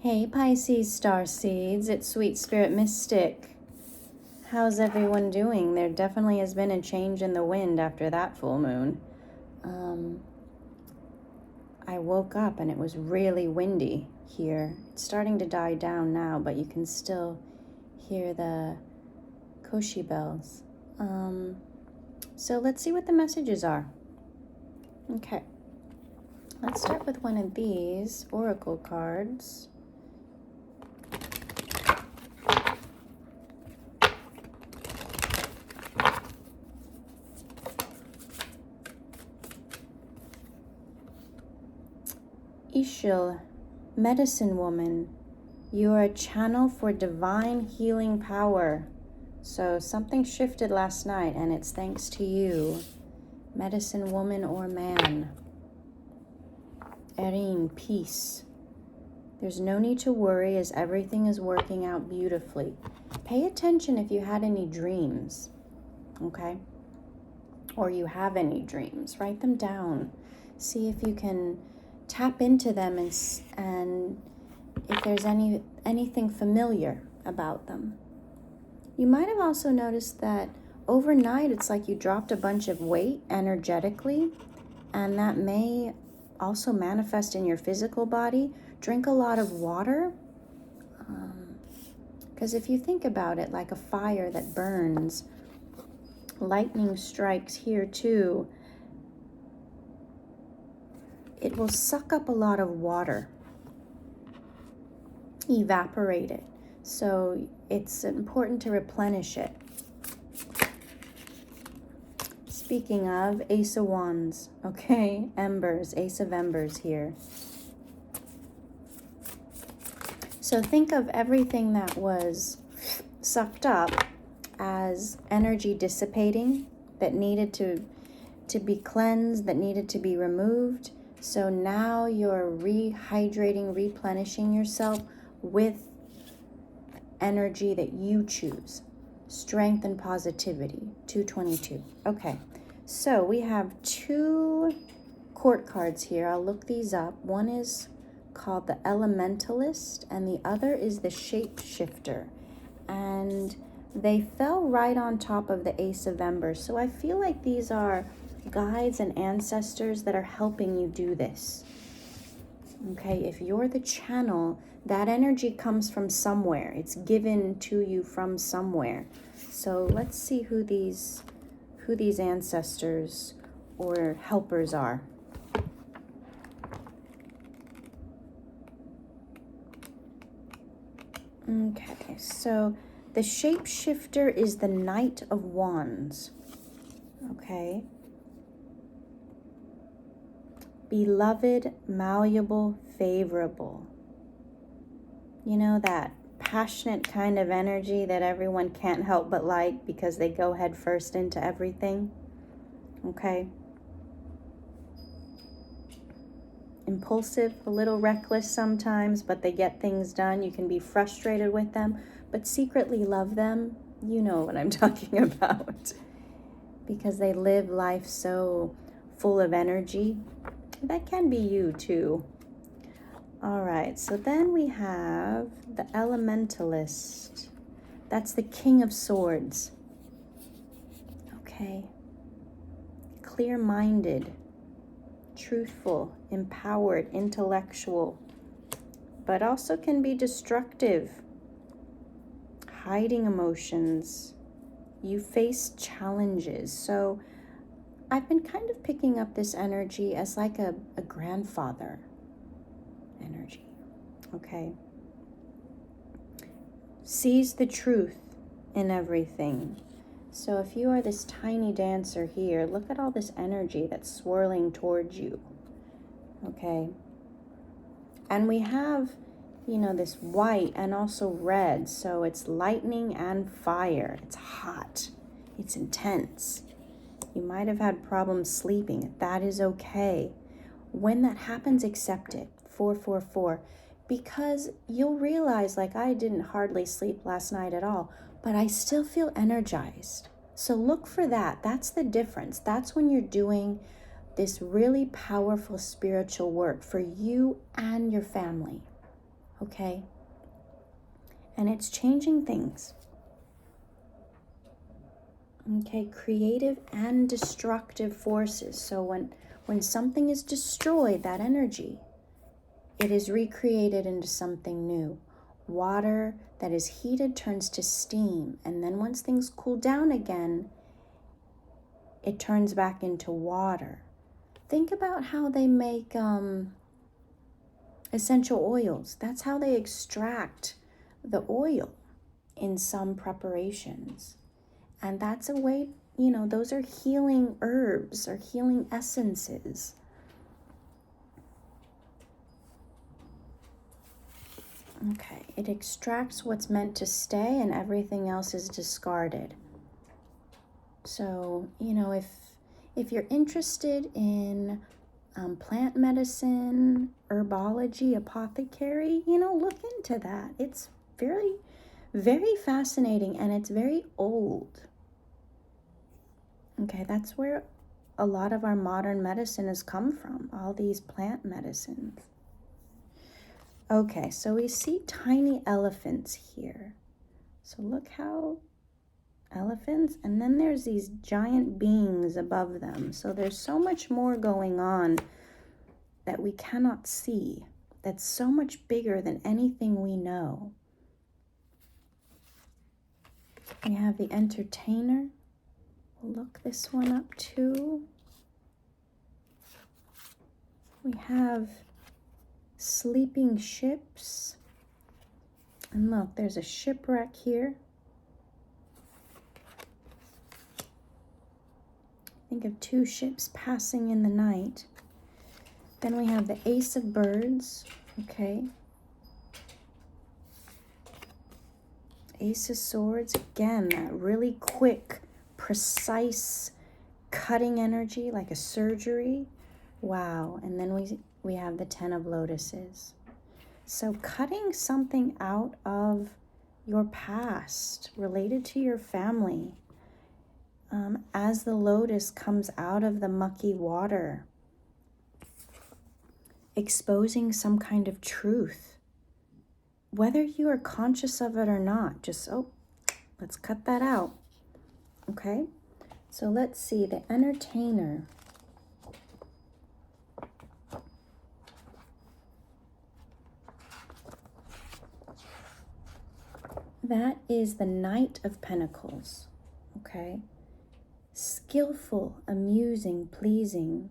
Hey Pisces star seeds, it's Sweet Spirit Mystic. How's everyone doing? There definitely has been a change in the wind after that full moon. I woke up and it was really windy here. It's starting to die down now, but you can still hear the koshi bells. So let's see what the messages are. Okay, let's start with one of these oracle cards. Ishil, medicine woman, you are a channel for divine healing power. So something shifted last night and it's thanks to you, medicine woman or man. Erin, peace. There's no need to worry as everything is working out beautifully. Pay attention if you had any dreams, okay? Or you have any dreams, write them down. See if you can tap into them and if there's anything familiar about them. You might have also noticed that overnight it's like you dropped a bunch of weight energetically, and that may also manifest in your physical body. Drink a lot of water, because if you think about it like a fire that burns, lightning strikes here too. It will suck up a lot of water, evaporate it. So it's important to replenish it. Speaking of, Ace of Wands, okay? Embers, Ace of Embers here. So think of everything that was sucked up as energy dissipating, that needed to be cleansed, that needed to be removed. So now you're rehydrating, replenishing yourself with energy that you choose. Strength and positivity, 222. Okay, so we have two court cards here. I'll look these up. One is called the Elementalist and the other is the Shapeshifter. And they fell right on top of the Ace of Embers. So I feel like these are guides and ancestors that are helping you do this. Okay, if you're the channel, that energy comes from somewhere. It's given to you from somewhere. So let's see who these ancestors or helpers are. Okay, so the Shapeshifter is the Knight of Wands. Okay. Beloved, malleable, favorable. You know, that passionate kind of energy that everyone can't help but like because they go head first into everything. Okay. Impulsive, a little reckless sometimes, but they get things done. You can be frustrated with them, but secretly love them. You know what I'm talking about. Because they live life so full of energy. That can be you too. All right, so then we have the Elementalist. That's the King of Swords. Okay. Clear-minded, truthful, empowered, intellectual, but also can be destructive, hiding emotions. You face challenges. So I've been kind of picking up this energy as like a grandfather energy, okay? Sees the truth in everything. So if you are this tiny dancer here, look at all this energy that's swirling towards you, okay? And we have, you know, this white and also red, so it's lightning and fire. It's hot, it's intense. You might have had problems sleeping. That is okay. When that happens, accept it. 444. Because you'll realize, like, I didn't hardly sleep last night at all, but I still feel energized. So look for that. That's the difference. That's when you're doing this really powerful spiritual work for you and your family. okay? And it's changing things. Okay, creative and destructive forces. So when something is destroyed, that energy, it is recreated into something new. Water that is heated turns to steam, and then once things cool down again, it turns back into water. Think about how they make essential oils. That's how they extract the oil in some preparations. And that's a way, those are healing herbs or healing essences. Okay, it extracts what's meant to stay and everything else is discarded. So, if you're interested in plant medicine, herbology, apothecary, look into that. It's very, very fascinating, and it's very old. Okay, that's where a lot of our modern medicine has come from, all these plant medicines. Okay, so we see tiny elephants here. So look how elephants, and then there's these giant beings above them. So there's so much more going on that we cannot see, that's so much bigger than anything we know. We have the entertainer. We'll look this one up too. We have sleeping ships. And look, there's a shipwreck here. Think of two ships passing in the night. Then we have the Ace of Birds, okay. Ace of Swords, again, that really quick, precise, cutting energy, like a surgery. Wow, and then we have the Ten of Lotuses. So cutting something out of your past, related to your family, as the lotus comes out of the mucky water, exposing some kind of truth, whether you are conscious of it or not. Just, let's cut that out. Okay, so let's see, the entertainer. That is the Knight of Pentacles, okay? Skillful, amusing, pleasing,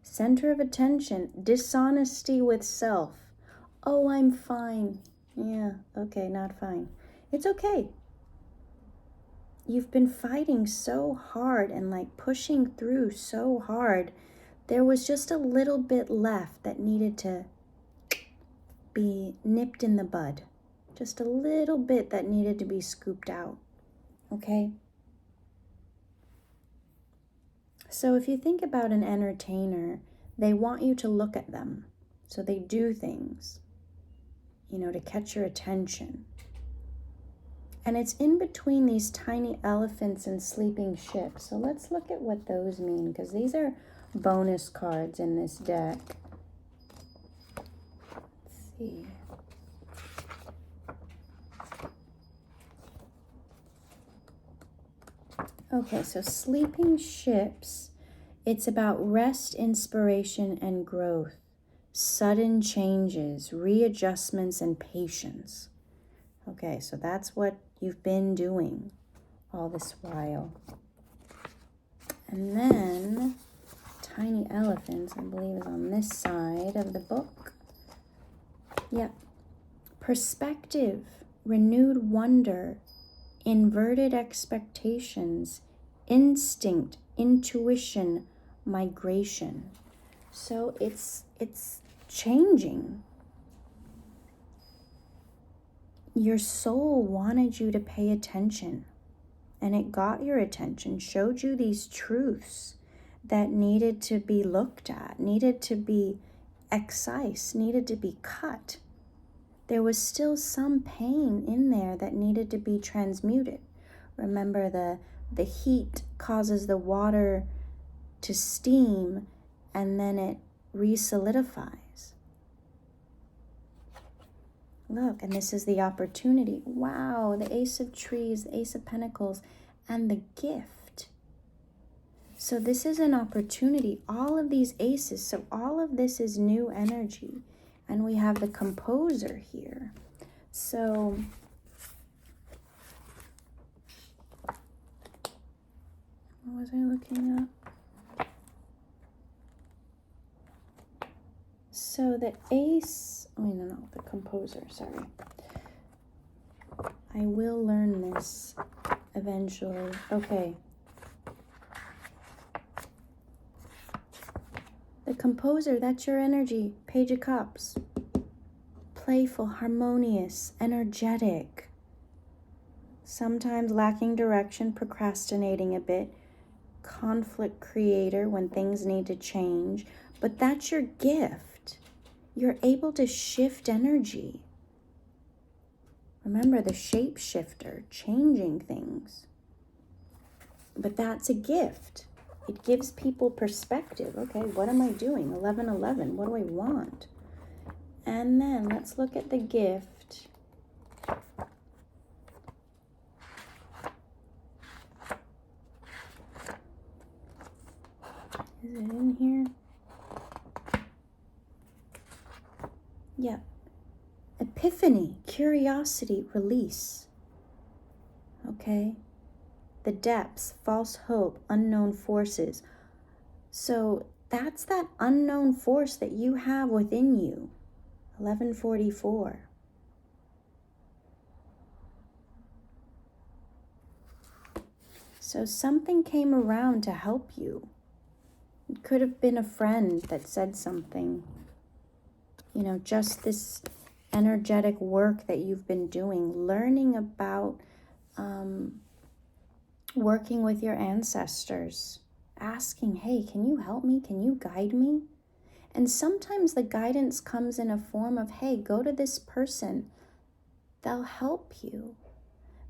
center of attention, dishonesty with self. Oh, I'm fine. Yeah, okay, not fine. It's okay. You've been fighting so hard and like pushing through so hard. There was just a little bit left that needed to be nipped in the bud. Just a little bit that needed to be scooped out, okay? So if you think about an entertainer, they want you to look at them. So they do things, to catch your attention. And it's in between these tiny elephants and sleeping ships. So let's look at what those mean, because these are bonus cards in this deck. Let's see. Okay, so sleeping ships, it's about rest, inspiration, and growth, sudden changes, readjustments, and patience. Okay, so that's what you've been doing all this while. And then tiny elephants, I believe, is on this side of the book. Yep. Perspective, renewed wonder, inverted expectations, instinct, intuition, migration. So it's changing. Your soul wanted you to pay attention, and it got your attention, showed you these truths that needed to be looked at, needed to be excised, needed to be cut. There was still some pain in there that needed to be transmuted. Remember, the heat causes the water to steam, and then it re-solidifies. Look, and this is the opportunity. Wow, the Ace of Trees, the Ace of Pentacles, and the gift. So this is an opportunity. All of these aces, so all of this is new energy. And we have the Composer here. So what was I looking up? So the Ace, oh no, the Composer, sorry. I will learn this eventually. Okay. The Composer, that's your energy. Page of Cups. Playful, harmonious, energetic. Sometimes lacking direction, procrastinating a bit. Conflict creator when things need to change. But that's your gift. You're able to shift energy. Remember, the shapeshifter, changing things. But that's a gift. It gives people perspective. Okay, what am I doing? 11:11. What do I want? And then let's look at the gift. Is it in here? Yeah. Epiphany, curiosity, release. Okay? The depths, false hope, unknown forces. So that's that unknown force that you have within you. 1144. So something came around to help you. It could have been a friend that said something. You know, just this energetic work that you've been doing, learning about working with your ancestors, asking, hey, can you help me? Can you guide me? And sometimes the guidance comes in a form of, hey, go to this person. They'll help you.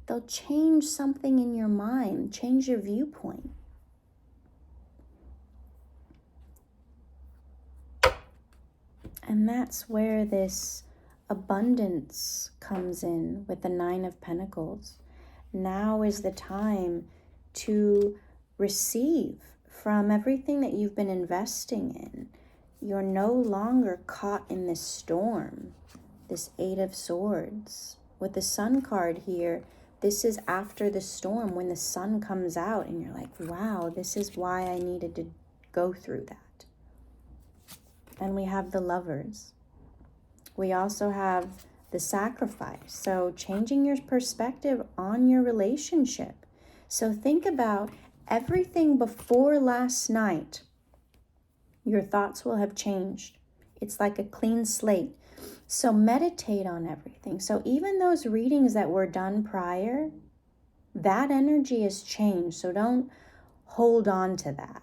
They'll change something in your mind, change your viewpoint. And that's where this abundance comes in with the Nine of Pentacles. Now is the time to receive from everything that you've been investing in. You're no longer caught in this storm, this Eight of Swords. With the Sun card here, this is after the storm when the sun comes out and you're like, wow, this is why I needed to go through that. And we have the Lovers. We also have the Sacrifice. So changing your perspective on your relationship. So think about everything before last night. Your thoughts will have changed. It's like a clean slate. So meditate on everything. So even those readings that were done prior, that energy has changed. So don't hold on to that.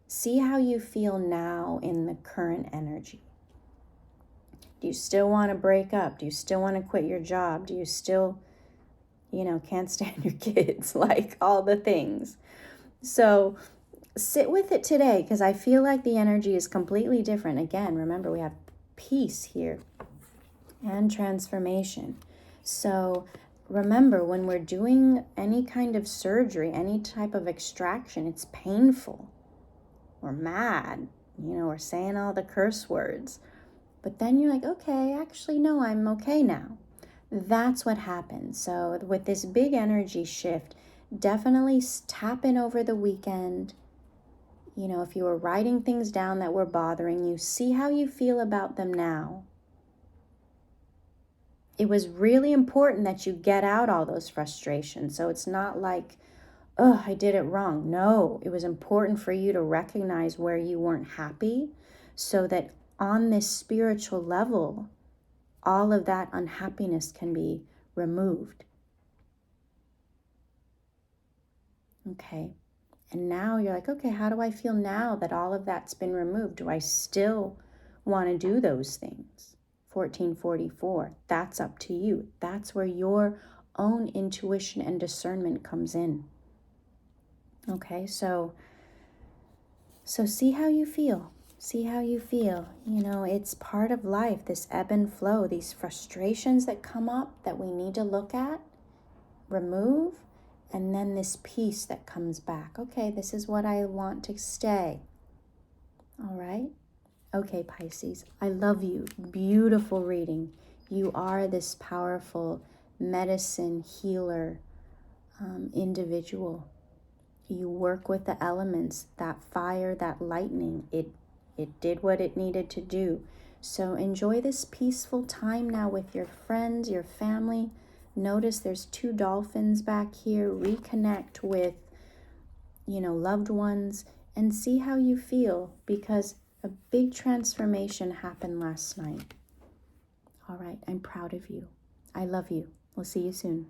See how you feel now in the current energy. Do you still want to break up? Do you still want to quit your job? Do you still, can't stand your kids? Like all the things. So sit with it today because I feel like the energy is completely different. Again, remember we have peace here and transformation. So remember, when we're doing any kind of surgery, any type of extraction, it's painful. We're mad, we're saying all the curse words. But then you're like, okay, actually, no, I'm okay now. That's what happens. So with this big energy shift, definitely tap in over the weekend. If you were writing things down that were bothering you, see how you feel about them now. It was really important that you get out all those frustrations. So it's not like, oh, I did it wrong. No, it was important for you to recognize where you weren't happy so that on this spiritual level, all of that unhappiness can be removed. Okay. And now you're like, okay, how do I feel now that all of that's been removed? Do I still want to do those things? 1444, that's up to you. That's where your own intuition and discernment comes in. Okay, so see how you feel. See how you feel. You know, it's part of life, this ebb and flow, these frustrations that come up that we need to look at, remove, and then this peace that comes back. Okay, this is what I want to stay. All right? Okay, Pisces, I love you. Beautiful reading. You are this powerful medicine healer individual. You work with the elements, that fire, that lightning. It did what it needed to do. So enjoy this peaceful time now with your friends, your family. Notice there's 2 dolphins back here. Reconnect with, loved ones and see how you feel, because a big transformation happened last night. All right, I'm proud of you. I love you. We'll see you soon.